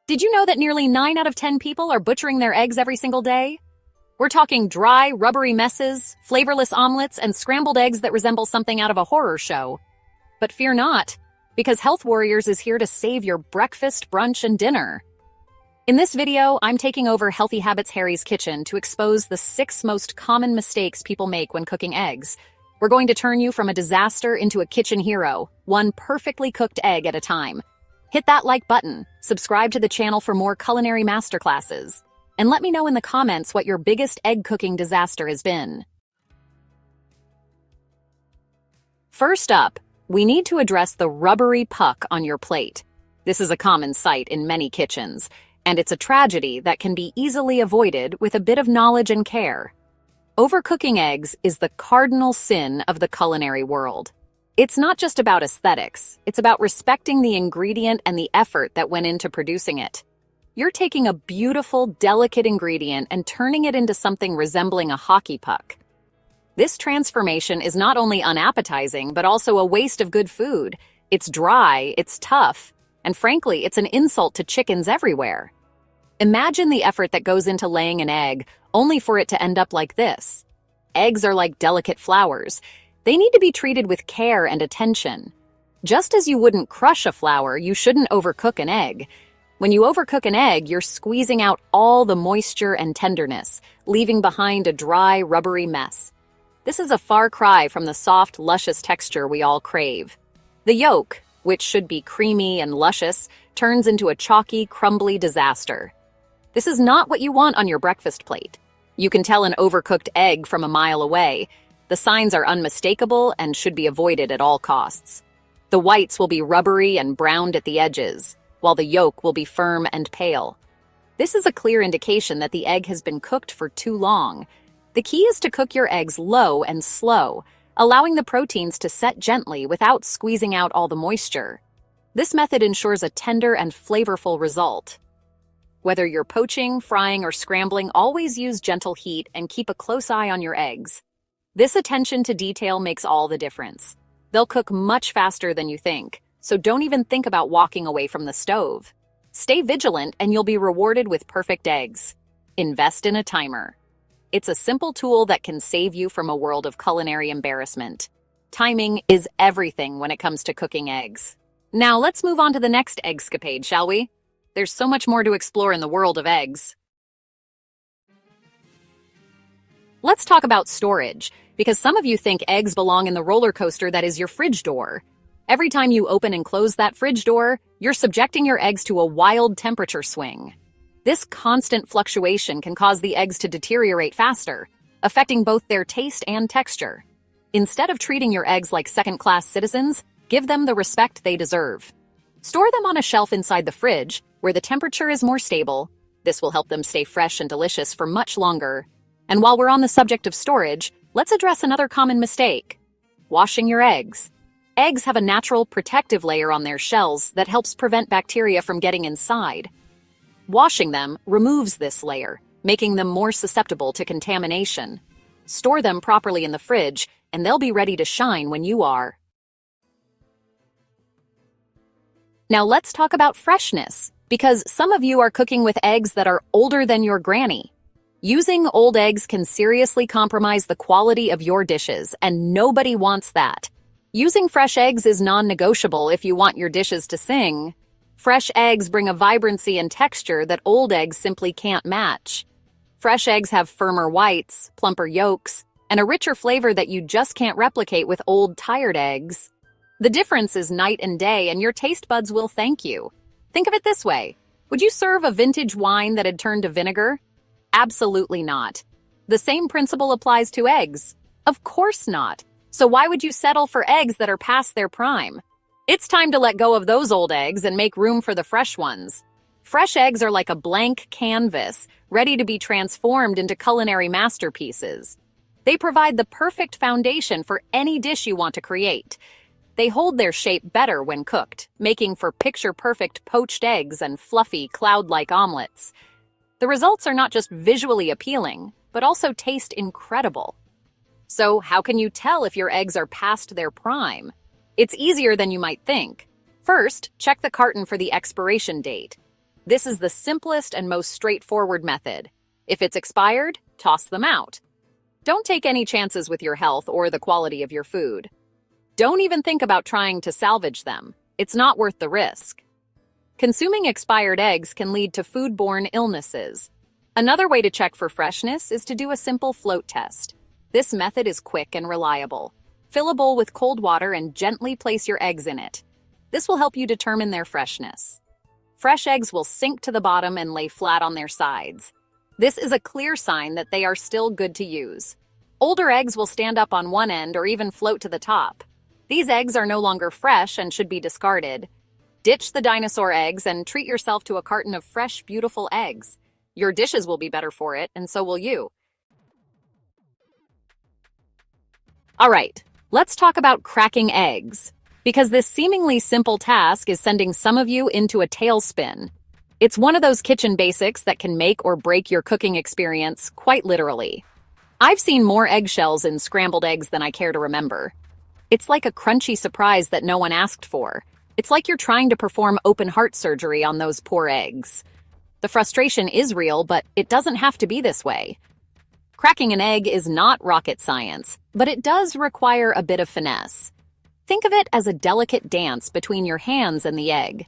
Did you know that nearly 9 out of 10 people are butchering their eggs every single day? We're talking dry, rubbery messes, flavorless omelets, and scrambled eggs that resemble something out of a horror show. But fear not, because Health Warriors is here to save your breakfast, brunch, and dinner. In this video, I'm taking over Healthy Habits Harry's kitchen to expose the 6 most common mistakes people make when cooking eggs. We're going to turn you from a disaster into a kitchen hero, one perfectly cooked egg at a time. Hit that like button, subscribe to the channel for more culinary masterclasses, and let me know in the comments what your biggest egg cooking disaster has been. First up, we need to address the rubbery puck on your plate. This is a common sight in many kitchens, and it's a tragedy that can be easily avoided with a bit of knowledge and care. Overcooking eggs is the cardinal sin of the culinary world. It's not just about aesthetics, it's about respecting the ingredient and the effort that went into producing it. You're taking a beautiful, delicate ingredient and turning it into something resembling a hockey puck. This transformation is not only unappetizing, but also a waste of good food. It's dry, it's tough, and frankly, it's an insult to chickens everywhere. Imagine the effort that goes into laying an egg, only for it to end up like this. Eggs are like delicate flowers. They need to be treated with care and attention. Just as you wouldn't crush a flower, you shouldn't overcook an egg. When you overcook an egg, you're squeezing out all the moisture and tenderness, leaving behind a dry, rubbery mess. This is a far cry from the soft, luscious texture we all crave. The yolk, which should be creamy and luscious, turns into a chalky, crumbly disaster. This is not what you want on your breakfast plate. You can tell an overcooked egg from a mile away. The signs are unmistakable and should be avoided at all costs. The whites will be rubbery and browned at the edges, while the yolk will be firm and pale. This is a clear indication that the egg has been cooked for too long. The key is to cook your eggs low and slow, allowing the proteins to set gently without squeezing out all the moisture. This method ensures a tender and flavorful result. Whether you're poaching, frying, or scrambling, always use gentle heat and keep a close eye on your eggs. This attention to detail makes all the difference. They'll cook much faster than you think, so don't even think about walking away from the stove. Stay vigilant and you'll be rewarded with perfect eggs. Invest in a timer. It's a simple tool that can save you from a world of culinary embarrassment. Timing is everything when it comes to cooking eggs. Now let's move on to the next eggscapade, shall we? There's so much more to explore in the world of eggs. Let's talk about storage, because some of you think eggs belong in the roller coaster that is your fridge door. Every time you open and close that fridge door, you're subjecting your eggs to a wild temperature swing. This constant fluctuation can cause the eggs to deteriorate faster, affecting both their taste and texture. Instead of treating your eggs like second-class citizens, give them the respect they deserve. Store them on a shelf inside the fridge, where the temperature is more stable. This will help them stay fresh and delicious for much longer. And while we're on the subject of storage, let's address another common mistake: washing your eggs. Eggs have a natural protective layer on their shells that helps prevent bacteria from getting inside. Washing them removes this layer, making them more susceptible to contamination. Store them properly in the fridge, and they'll be ready to shine when you are. Now let's talk about freshness, because some of you are cooking with eggs that are older than your granny. Using old eggs can seriously compromise the quality of your dishes, and nobody wants that. Using fresh eggs is non-negotiable if you want your dishes to sing. Fresh eggs bring a vibrancy and texture that old eggs simply can't match. Fresh eggs have firmer whites, plumper yolks, and a richer flavor that you just can't replicate with old, tired eggs. The difference is night and day, and your taste buds will thank you. Think of it this way: would you serve a vintage wine that had turned to vinegar? Absolutely not. The same principle applies to eggs. Of course not. So why would you settle for eggs that are past their prime? It's time to let go of those old eggs and make room for the fresh ones. Fresh eggs are like a blank canvas, ready to be transformed into culinary masterpieces. They provide the perfect foundation for any dish you want to create. They hold their shape better when cooked, making for picture-perfect poached eggs and fluffy, cloud-like omelets. The results are not just visually appealing, but also taste incredible. So how can you tell if your eggs are past their prime? It's easier than you might think. First, check the carton for the expiration date. This is the simplest and most straightforward method. If it's expired, toss them out. Don't take any chances with your health or the quality of your food. Don't even think about trying to salvage them. It's not worth the risk. Consuming expired eggs can lead to foodborne illnesses. Another way to check for freshness is to do a simple float test. This method is quick and reliable. Fill a bowl with cold water and gently place your eggs in it. This will help you determine their freshness. Fresh eggs will sink to the bottom and lay flat on their sides. This is a clear sign that they are still good to use. Older eggs will stand up on one end or even float to the top. These eggs are no longer fresh and should be discarded. Ditch the dinosaur eggs and treat yourself to a carton of fresh, beautiful eggs. Your dishes will be better for it, and so will you. All right, let's talk about cracking eggs, because this seemingly simple task is sending some of you into a tailspin. It's one of those kitchen basics that can make or break your cooking experience, quite literally. I've seen more eggshells in scrambled eggs than I care to remember. It's like a crunchy surprise that no one asked for. It's like you're trying to perform open heart surgery on those poor eggs. The frustration is real, but it doesn't have to be this way. Cracking an egg is not rocket science, but it does require a bit of finesse. Think of it as a delicate dance between your hands and the egg.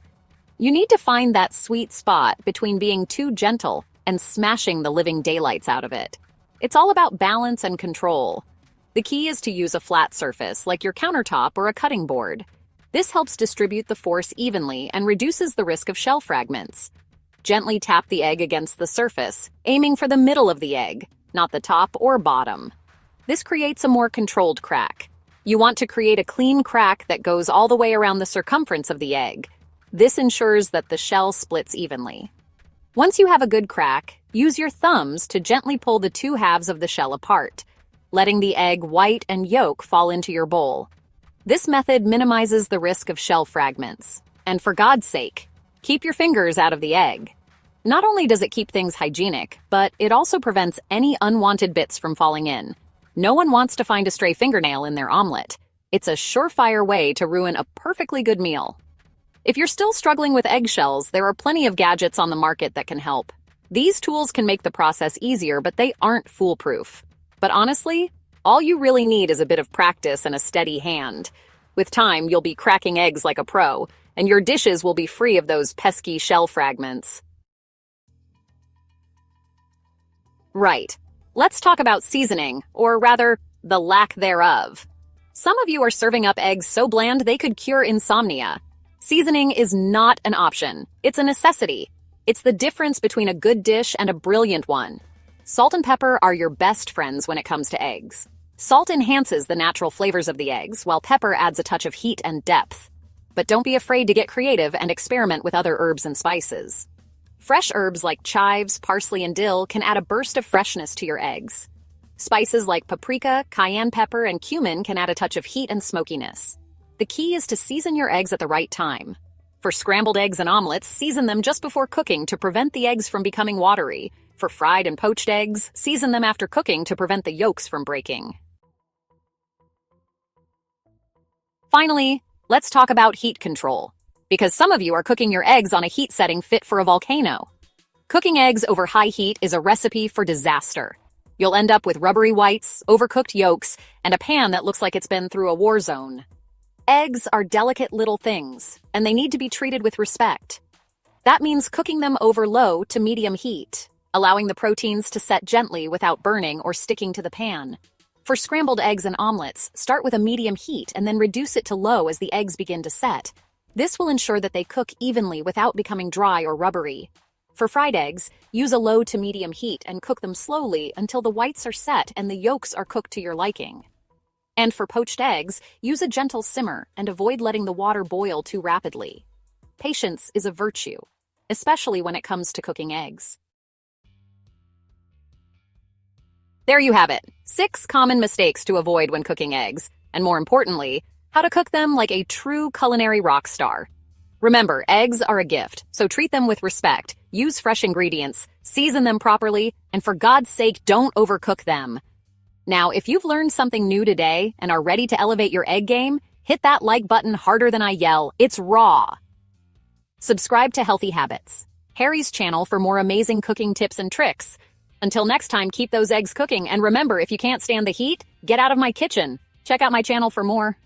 You need to find that sweet spot between being too gentle and smashing the living daylights out of it. It's all about balance and control. The key is to use a flat surface, like your countertop or a cutting board. This helps distribute the force evenly and reduces the risk of shell fragments. Gently tap the egg against the surface, aiming for the middle of the egg, not the top or bottom. This creates a more controlled crack. You want to create a clean crack that goes all the way around the circumference of the egg. This ensures that the shell splits evenly. Once you have a good crack, use your thumbs to gently pull the two halves of the shell apart, letting the egg white and yolk fall into your bowl. This method minimizes the risk of shell fragments. And for God's sake, keep your fingers out of the egg. Not only does it keep things hygienic, but it also prevents any unwanted bits from falling in. No one wants to find a stray fingernail in their omelet. It's a surefire way to ruin a perfectly good meal. If you're still struggling with eggshells, there are plenty of gadgets on the market that can help. These tools can make the process easier, but they aren't foolproof. But honestly, all you really need is a bit of practice and a steady hand. With time, you'll be cracking eggs like a pro, and your dishes will be free of those pesky shell fragments. Right. Let's talk about seasoning, or rather, the lack thereof. Some of you are serving up eggs so bland they could cure insomnia. Seasoning is not an option. It's a necessity. It's the difference between a good dish and a brilliant one. Salt and pepper are your best friends when it comes to eggs. Salt enhances the natural flavors of the eggs, while pepper adds a touch of heat and depth. But don't be afraid to get creative and experiment with other herbs and spices. Fresh herbs like chives, parsley, and dill can add a burst of freshness to your eggs. Spices like paprika, cayenne pepper, and cumin can add a touch of heat and smokiness. The key is to season your eggs at the right time. For scrambled eggs and omelets, season them just before cooking to prevent the eggs from becoming watery. For fried and poached eggs, season them after cooking to prevent the yolks from breaking. Finally, let's talk about heat control, because some of you are cooking your eggs on a heat setting fit for a volcano. Cooking eggs over high heat is a recipe for disaster. You'll end up with rubbery whites, overcooked yolks, and a pan that looks like it's been through a war zone. Eggs are delicate little things, and they need to be treated with respect. That means cooking them over low to medium heat, allowing the proteins to set gently without burning or sticking to the pan. For scrambled eggs and omelets, start with a medium heat and then reduce it to low as the eggs begin to set. This will ensure that they cook evenly without becoming dry or rubbery. For fried eggs, use a low to medium heat and cook them slowly until the whites are set and the yolks are cooked to your liking. And for poached eggs, use a gentle simmer and avoid letting the water boil too rapidly. Patience is a virtue, especially when it comes to cooking eggs. There you have it, 6 common mistakes to avoid when cooking eggs, and more importantly, how to cook them like a true culinary rock star. Remember, eggs are a gift, so treat them with respect, use fresh ingredients, season them properly, and for God's sake, don't overcook them. Now, if you've learned something new today and are ready to elevate your egg game, hit that like button harder than I yell. It's raw. Subscribe to Healthy Habits. Harry's channel for more amazing cooking tips and tricks. Until next time, keep those eggs cooking, and remember, if you can't stand the heat, get out of my kitchen. Check out my channel for more.